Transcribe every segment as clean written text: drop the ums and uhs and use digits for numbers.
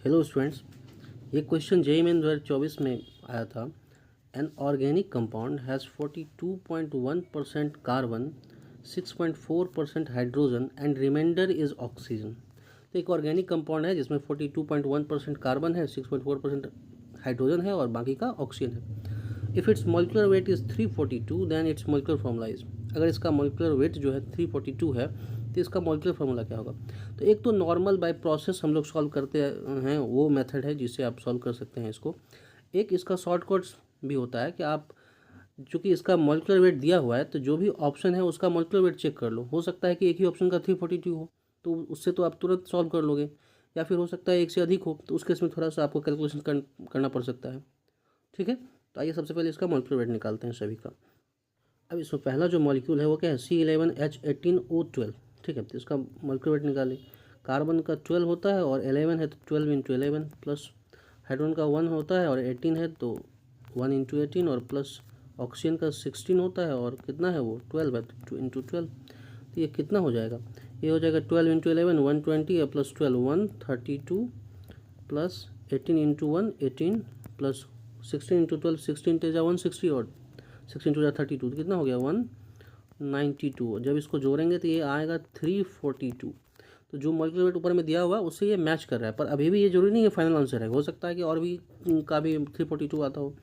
Hello students, ये question JEE main 2024 में आया था। An organic compound has 42.1% carbon, 6.4% hydrogen and remainder is oxygen. तो एक ऑर्गेनिक कंपाउंड है जिसमें 42.1% कार्बन है, 6.4% हाइड्रोजन है और बाकी का ऑक्सीजन है। If its molecular weight is 342 then its molecular formula is. अगर इसका मोलिकुलर वेट जो है 342 है तो इसका मॉलिक्यूलर फार्मूला क्या होगा। तो एक तो नॉर्मल बाय प्रोसेस हम लोग सॉल्व करते हैं, वो मेथड है जिससे आप सॉल्व कर सकते हैं इसको। एक इसका शॉर्टकट भी होता है कि आप चूँकि इसका मॉलिक्यूलर वेट दिया हुआ है तो जो भी ऑप्शन है उसका मॉलिक्यूलर वेट चेक कर लो। हो सकता है कि एक ही ऑप्शन का 342 हो तो उससे तो आप तुरंत सॉल्व कर लोगे, या फिर हो सकता है एक से अधिक हो तो उसके इसमें थोड़ा सा आपको कैलकुलेशन करना पड़ सकता है। ठीक है, तो आइए सबसे पहले इसका मॉलिक्यूलर वेट निकालते हैं सभी का। अब इसमें पहला जो मॉलिक्यूल है वो क्या है, C11H18O12। ठीक है, तो इसका मॉलिक्यूलर वेट निकालें। कार्बन का 12 होता है और 11 है तो 12 इंटू 11 प्लस हाइड्रोजन का 1 होता है और 18 है तो 1 इंटू 18 और प्लस ऑक्सीजन का 16 होता है और कितना है वो 12 है तो 2 इंटू 12। तो ये कितना हो जाएगा, ये हो जाएगा 12 इंटू 11 120 है plus 12 132 plus 18 into 1 18 plus 16 into 12 16 Teja 160 और 16 टू 32 तो कितना हो गया 192। जब इसको जोड़ेंगे तो ये आएगा 342। तो जो मॉलिक्यूलर वेट ऊपर में दिया हुआ उससे ये मैच कर रहा है, पर अभी भी ये जरूरी नहीं है फाइनल आंसर है, हो सकता है कि और भी का भी 342 आता हो।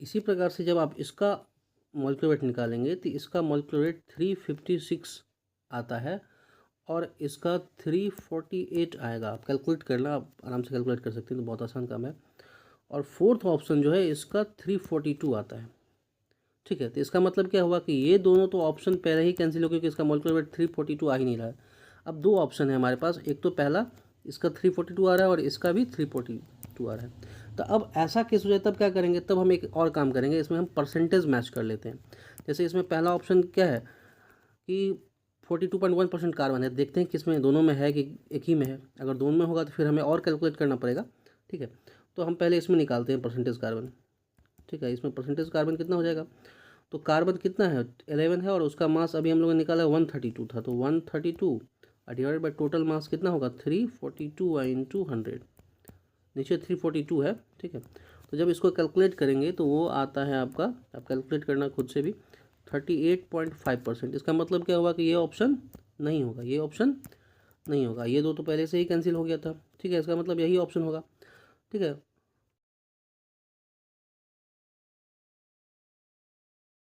इसी प्रकार से जब आप इसका मॉलिक्यूलर वेट निकालेंगे तो इसका मॉलिक्यूलर वेट 356 आता है और इसका 348 आएगा। आप कैलकुलेट करना, आप आराम से कैलकुलेट कर सकते हैं, तो बहुत आसान काम है। और फोर्थ ऑप्शन जो है इसका 342 आता है। ठीक है, तो इसका मतलब क्या हुआ कि ये दोनों तो ऑप्शन पहले ही कैंसिल हो गए, क्योंकि इसका मॉलिक्यूलर वेट 342 आ ही नहीं रहा है। अब दो ऑप्शन है हमारे पास, एक तो पहला इसका 342 आ रहा है और इसका भी 342 आ रहा है। तो अब ऐसा केस हो जाए तब क्या करेंगे, तब हम एक और काम करेंगे, इसमें हम परसेंटेज मैच कर लेते हैं। जैसे इसमें पहला ऑप्शन क्या है कि 42.1% कार्बन है, देखते हैं किसमें दोनों में है कि एक ही में है। अगर दोनों में होगा तो फिर हमें और कैलकुलेट करना पड़ेगा। ठीक है, तो हम पहले इसमें निकालते हैं परसेंटेज कार्बन। ठीक है, इसमें परसेंटेज कार्बन कितना हो जाएगा, तो कार्बन कितना है 11 है और उसका मास अभी हम लोगों ने निकाला 132 था, तो 132 डिवाइडेड बाई टोटल मास कितना होगा 342 इंटू 100, नीचे 342 है। ठीक है, तो जब इसको कैलकुलेट करेंगे तो वो आता है आपका, आप कैलकुलेट करना खुद से भी, 38.5%। इसका मतलब क्या हुआ कि ये ऑप्शन नहीं होगा, ये ऑप्शन नहीं होगा, ये दो तो पहले से ही कैंसिल हो गया था। ठीक है, इसका मतलब यही ऑप्शन होगा। ठीक है,